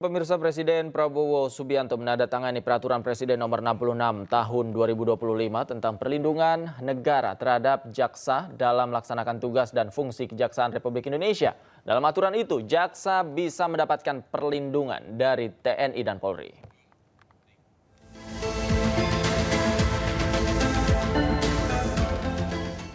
Pemirsa, Presiden Prabowo Subianto menandatangani Peraturan Presiden Nomor 66 Tahun 2025 tentang perlindungan negara terhadap jaksa dalam melaksanakan tugas dan fungsi Kejaksaan Republik Indonesia. Dalam aturan itu, jaksa bisa mendapatkan perlindungan dari TNI dan Polri.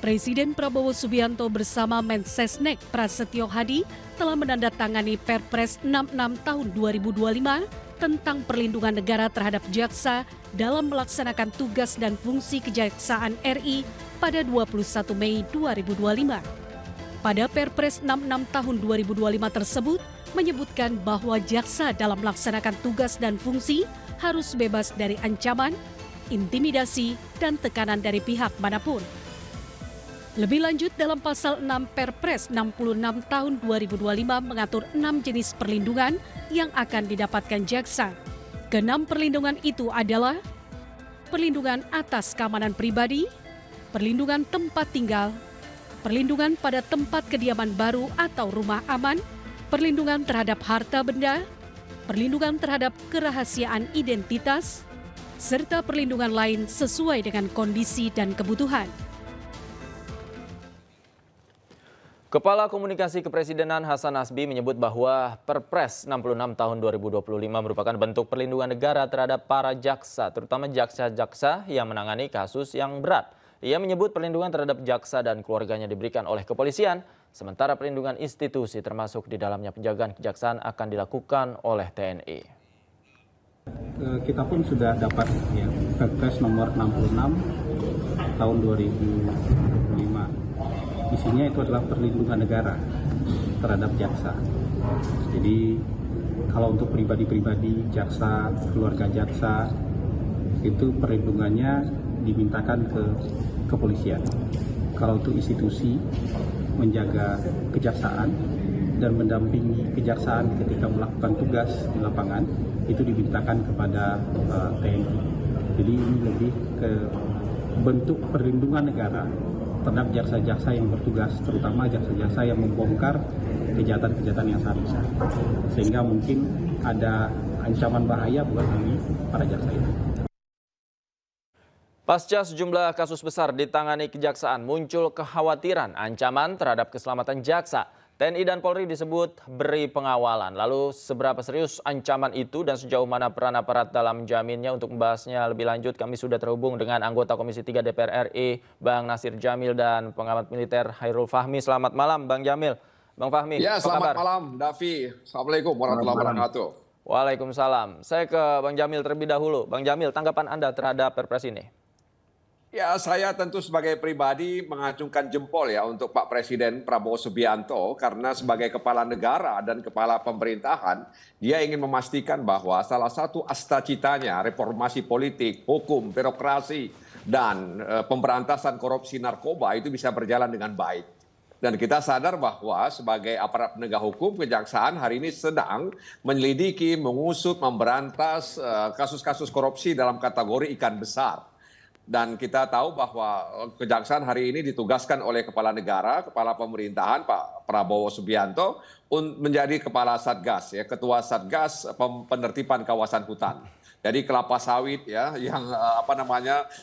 Presiden Prabowo Subianto bersama Mensesnek Prasetyo Hadi telah menandatangani Perpres 66 tahun 2025 tentang perlindungan negara terhadap jaksa dalam melaksanakan tugas dan fungsi Kejaksaan RI pada 21 Mei 2025. Pada Perpres 66 tahun 2025 tersebut menyebutkan bahwa jaksa dalam melaksanakan tugas dan fungsi harus bebas dari ancaman, intimidasi, dan tekanan dari pihak manapun. Lebih lanjut, dalam pasal 6 Perpres 66 tahun 2025 mengatur 6 jenis perlindungan yang akan didapatkan jaksa. Keenam perlindungan itu adalah perlindungan atas keamanan pribadi, perlindungan tempat tinggal, perlindungan pada tempat kediaman baru atau rumah aman, perlindungan terhadap harta benda, perlindungan terhadap kerahasiaan identitas, serta perlindungan lain sesuai dengan kondisi dan kebutuhan. Kepala Komunikasi Kepresidenan Hasan Nasbi menyebut bahwa Perpres 66 tahun 2025 merupakan bentuk perlindungan negara terhadap para jaksa, terutama jaksa-jaksa yang menangani kasus yang berat. Ia menyebut perlindungan terhadap jaksa dan keluarganya diberikan oleh kepolisian, sementara perlindungan institusi termasuk di dalamnya penjagaan kejaksaan akan dilakukan oleh TNI. Kita pun sudah dapat Perpres nomor 66 tahun 2025. Isinya itu adalah perlindungan negara terhadap jaksa. Jadi kalau untuk pribadi-pribadi jaksa, keluarga jaksa, itu perlindungannya dimintakan ke kepolisian. Kalau untuk institusi menjaga kejaksaan dan mendampingi kejaksaan ketika melakukan tugas di lapangan, itu dimintakan kepada TNI. Jadi ini lebih ke bentuk perlindungan negara terhadap jaksa-jaksa yang bertugas, terutama jaksa-jaksa yang membongkar kejahatan-kejahatan yang sangat besar. Sehingga mungkin ada ancaman bahaya buat bagi para jaksa itu. Pasca sejumlah kasus besar ditangani kejaksaan, muncul kekhawatiran ancaman terhadap keselamatan jaksa. TNI dan Polri disebut beri pengawalan. Lalu seberapa serius ancaman itu dan sejauh mana peran aparat dalam menjaminnya? Untuk membahasnya lebih lanjut kami sudah terhubung dengan anggota Komisi 3 DPR RI, Bang Nasir Jamil, dan pengamat militer Hairul Fahmi. Selamat malam Bang Jamil. Bang Fahmi, ya, apa kabar? Selamat malam Davi. Assalamualaikum warahmatullahi wabarakatuh. Waalaikumsalam. Saya ke Bang Jamil terlebih dahulu. Bang Jamil, tanggapan Anda terhadap Perpres ini? Ya, saya tentu sebagai pribadi mengacungkan jempol ya untuk Pak Presiden Prabowo Subianto, karena sebagai kepala negara dan kepala pemerintahan, dia ingin memastikan bahwa salah satu cita-citanya reformasi politik, hukum, birokrasi, dan pemberantasan korupsi narkoba itu bisa berjalan dengan baik. Dan kita sadar bahwa sebagai aparat penegak hukum, kejaksaan hari ini sedang menyelidiki, mengusut, memberantas kasus-kasus korupsi dalam kategori ikan besar. Dan kita tahu bahwa kejaksaan hari ini ditugaskan oleh kepala negara, kepala pemerintahan Pak Prabowo Subianto menjadi kepala Satgas, ya, ketua Satgas penertiban kawasan hutan. Jadi kelapa sawit ya, yang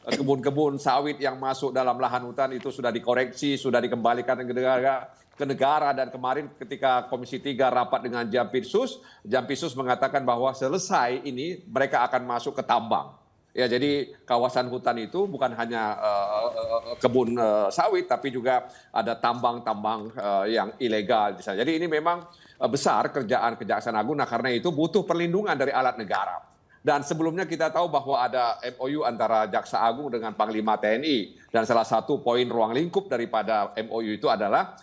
kebun-kebun sawit yang masuk dalam lahan hutan itu sudah dikoreksi, sudah dikembalikan ke negara, dan kemarin ketika Komisi 3 rapat dengan Jampitsus mengatakan bahwa selesai ini mereka akan masuk ke tambang. Ya, jadi kawasan hutan itu bukan hanya kebun sawit, tapi juga ada tambang-tambang yang ilegal. Jadi ini memang besar kerjaan Kejaksaan Agung, nah karena itu butuh perlindungan dari alat negara. Dan sebelumnya kita tahu bahwa ada MOU antara Jaksa Agung dengan Panglima TNI. Dan salah satu poin ruang lingkup daripada MOU itu adalah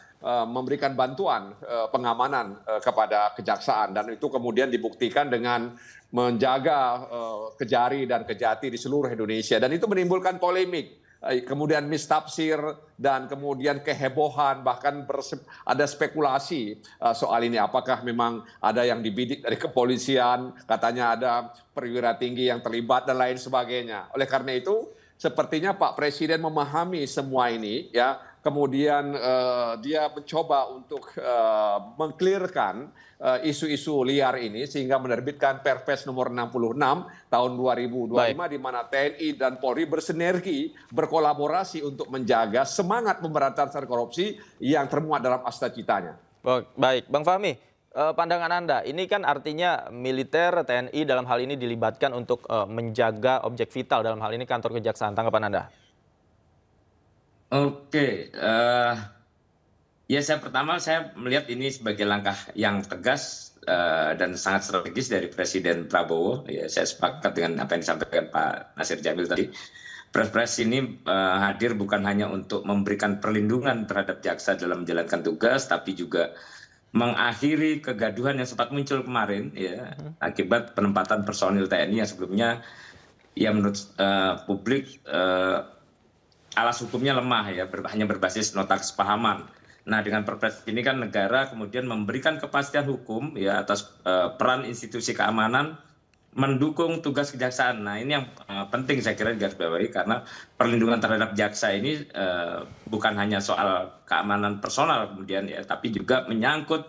memberikan bantuan pengamanan kepada kejaksaan, dan itu kemudian dibuktikan dengan menjaga Kejari dan Kejati di seluruh Indonesia, dan itu menimbulkan polemik, kemudian mistafsir dan kemudian kehebohan, bahkan ada spekulasi soal ini, apakah memang ada yang dibidik dari kepolisian, katanya ada perwira tinggi yang terlibat dan lain sebagainya. Oleh karena itu sepertinya Pak Presiden memahami semua ini ya, kemudian dia mencoba untuk mengklirkan isu-isu liar ini sehingga menerbitkan Perpres nomor 66 tahun 2025 di mana TNI dan Polri bersinergi, berkolaborasi untuk menjaga semangat pemberantasan korupsi yang termuat dalam Astra Citanya. Baik, Bang Fahmi, pandangan Anda, ini kan artinya militer, TNI dalam hal ini dilibatkan untuk menjaga objek vital, dalam hal ini kantor kejaksaan. Tanggapan Anda? Oke, ya saya melihat ini sebagai langkah yang tegas dan sangat strategis dari Presiden Prabowo. Ya, saya sepakat dengan apa yang disampaikan Pak Nasir Jamil tadi. Perpres ini hadir bukan hanya untuk memberikan perlindungan terhadap jaksa dalam menjalankan tugas, tapi juga mengakhiri kegaduhan yang sempat muncul kemarin ya akibat penempatan personil TNI yang sebelumnya ya menurut publik alas hukumnya lemah ya, hanya berbasis nota kesepahaman. Nah, dengan Perpres ini kan negara kemudian memberikan kepastian hukum ya atas peran institusi keamanan mendukung tugas kejaksaan. Nah, ini yang penting saya kira digarisbawahi karena perlindungan terhadap jaksa ini bukan hanya soal keamanan personal kemudian ya, tapi juga menyangkut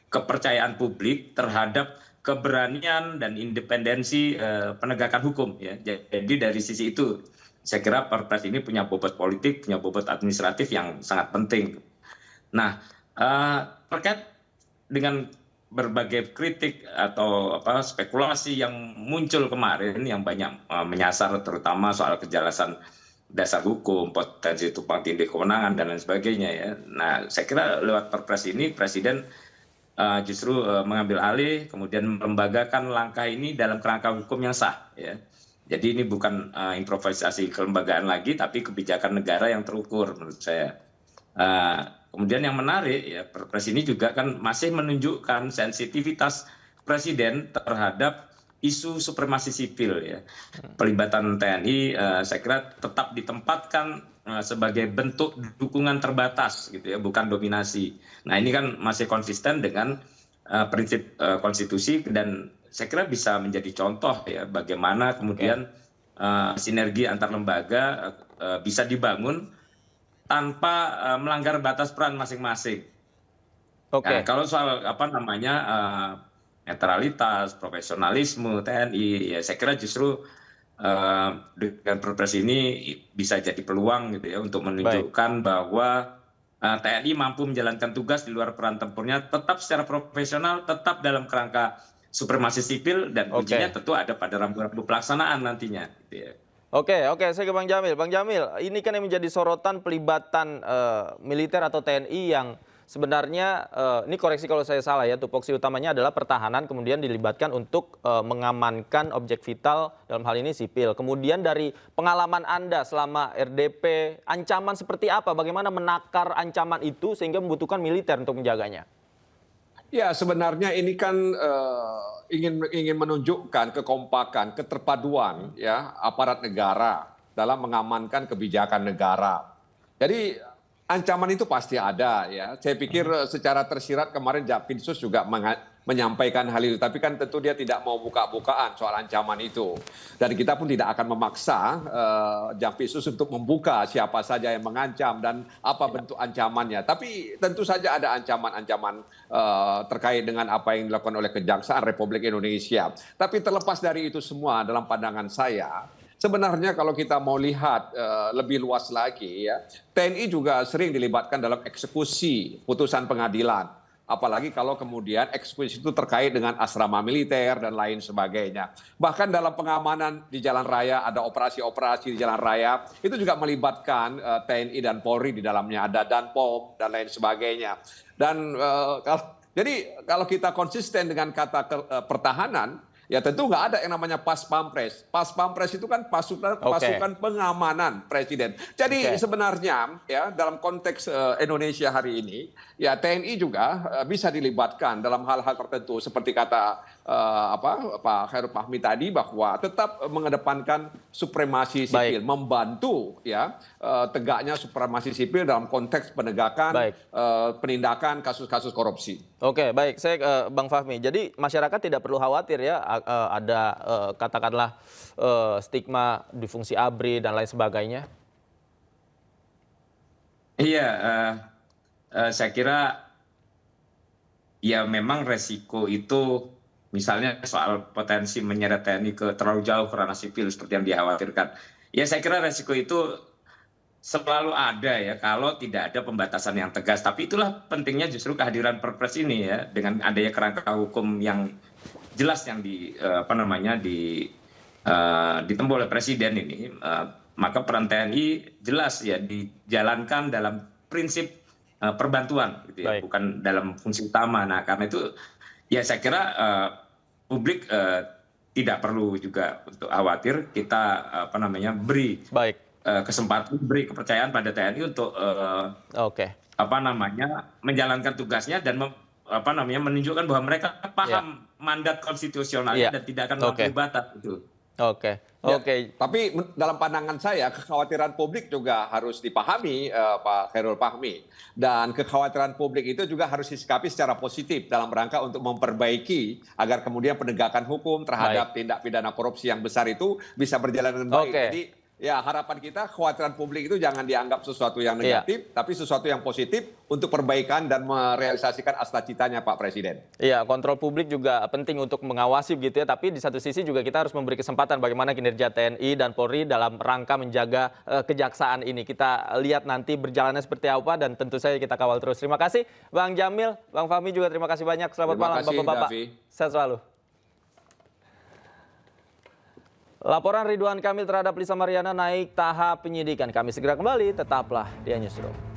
kepercayaan publik terhadap keberanian dan independensi penegakan hukum ya. Jadi dari sisi itu saya kira Perpres ini punya bobot politik, punya bobot administratif yang sangat penting. Nah, terkait dengan berbagai kritik atau spekulasi yang muncul kemarin yang banyak menyasar terutama soal kejelasan dasar hukum, potensi tumpang tindih kewenangan dan lain sebagainya ya. Nah, saya kira lewat Perpres ini Presiden justru mengambil alih kemudian melembagakan langkah ini dalam kerangka hukum yang sah ya. Jadi ini bukan improvisasi kelembagaan lagi, tapi kebijakan negara yang terukur menurut saya. Kemudian yang menarik, ya Perpres ini juga kan masih menunjukkan sensitivitas Presiden terhadap isu supremasi sipil ya. Pelibatan TNI saya kira tetap ditempatkan sebagai bentuk dukungan terbatas gitu ya, bukan dominasi. Nah ini kan masih konsisten dengan prinsip konstitusi dan saya kira bisa menjadi contoh ya bagaimana kemudian sinergi antar lembaga bisa dibangun tanpa melanggar batas peran masing-masing. Nah, kalau soal netralitas, profesionalisme TNI, ya saya kira justru dengan Perpres ini bisa jadi peluang gitu ya untuk menunjukkan bahwa TNI mampu menjalankan tugas di luar peran tempurnya tetap secara profesional, tetap dalam kerangka supremasi sipil dan kuncinya tentu ada pada rambu-rambu pelaksanaan nantinya. Gitu ya. Oke, saya ke Bang Jamil. Bang Jamil, ini kan yang menjadi sorotan pelibatan militer atau TNI yang sebenarnya, ini koreksi kalau saya salah ya, tupoksi utamanya adalah pertahanan, kemudian dilibatkan untuk mengamankan objek vital, dalam hal ini sipil. Kemudian dari pengalaman Anda selama RDP, ancaman seperti apa? Bagaimana menakar ancaman itu sehingga membutuhkan militer untuk menjaganya? Ya, sebenarnya ini kan ingin menunjukkan kekompakan, keterpaduan ya aparat negara dalam mengamankan kebijakan negara. Jadi ancaman itu pasti ada ya. Saya pikir secara tersirat kemarin Jampinsus juga menyampaikan hal itu, tapi kan tentu dia tidak mau buka-bukaan soal ancaman itu. Dan kita pun tidak akan memaksa Jampinsus untuk membuka siapa saja yang mengancam dan apa bentuk ancamannya. Tapi tentu saja ada ancaman-ancaman terkait dengan apa yang dilakukan oleh Kejaksaan Republik Indonesia. Tapi terlepas dari itu semua dalam pandangan saya, sebenarnya kalau kita mau lihat lebih luas lagi ya, TNI juga sering dilibatkan dalam eksekusi putusan pengadilan. Apalagi kalau kemudian eksekusi itu terkait dengan asrama militer dan lain sebagainya. Bahkan dalam pengamanan di jalan raya, ada operasi-operasi di jalan raya, itu juga melibatkan TNI dan Polri di dalamnya, ada Danpom dan lain sebagainya. Dan jadi kalau kita konsisten dengan kata pertahanan, ya tentu nggak ada yang namanya pas pampres. Pas pampres itu kan pasukan pengamanan presiden. Jadi sebenarnya ya dalam konteks Indonesia hari ini, ya TNI juga bisa dilibatkan dalam hal-hal tertentu seperti kata Pak Khairul Fahmi tadi bahwa tetap mengedepankan supremasi sipil, membantu ya tegaknya supremasi sipil dalam konteks penegakan penindakan kasus-kasus korupsi. Oke, baik. Saya ke Bang Fahmi. Jadi masyarakat tidak perlu khawatir ya ada katakanlah stigma difungsi ABRI dan lain sebagainya. Iya, saya kira ya memang resiko itu misalnya soal potensi menyeret TNI ke terlalu jauh ke ranah sipil seperti yang dikhawatirkan. Ya saya kira resiko itu selalu ada ya kalau tidak ada pembatasan yang tegas. Tapi itulah pentingnya justru kehadiran Perpres ini ya, dengan adanya kerangka hukum yang jelas yang ditempuh oleh Presiden ini, maka peran TNI jelas ya dijalankan dalam prinsip perbantuan, gitu ya, bukan dalam fungsi utama. Nah, karena itu ya saya kira publik tidak perlu juga untuk khawatir. Kita beri kesempatan, beri kepercayaan pada TNI untuk menjalankan tugasnya dan menunjukkan bahwa mereka paham mandat konstitusionalnya dan tidak akan melampaui batas itu. Tapi dalam pandangan saya kekhawatiran publik juga harus dipahami, Pak Khairul Fahmi, dan kekhawatiran publik itu juga harus disikapi secara positif dalam rangka untuk memperbaiki agar kemudian penegakan hukum terhadap tindak pidana korupsi yang besar itu bisa berjalan dengan baik. Jadi ya harapan kita kekhawatiran publik itu jangan dianggap sesuatu yang negatif, tapi sesuatu yang positif untuk perbaikan dan merealisasikan cita-citanya Pak Presiden. Iya, kontrol publik juga penting untuk mengawasi begitu ya, tapi di satu sisi juga kita harus memberi kesempatan bagaimana kinerja TNI dan Polri dalam rangka menjaga kejaksaan ini. Kita lihat nanti berjalannya seperti apa dan tentu saja kita kawal terus. Terima kasih Bang Jamil, Bang Fahmi juga terima kasih banyak. Selamat malam Bapak-Bapak. Sehat selalu. Laporan Ridwan Kamil terhadap Lisa Mariana naik tahap penyidikan. Kami segera kembali, tetaplah di Newsroom.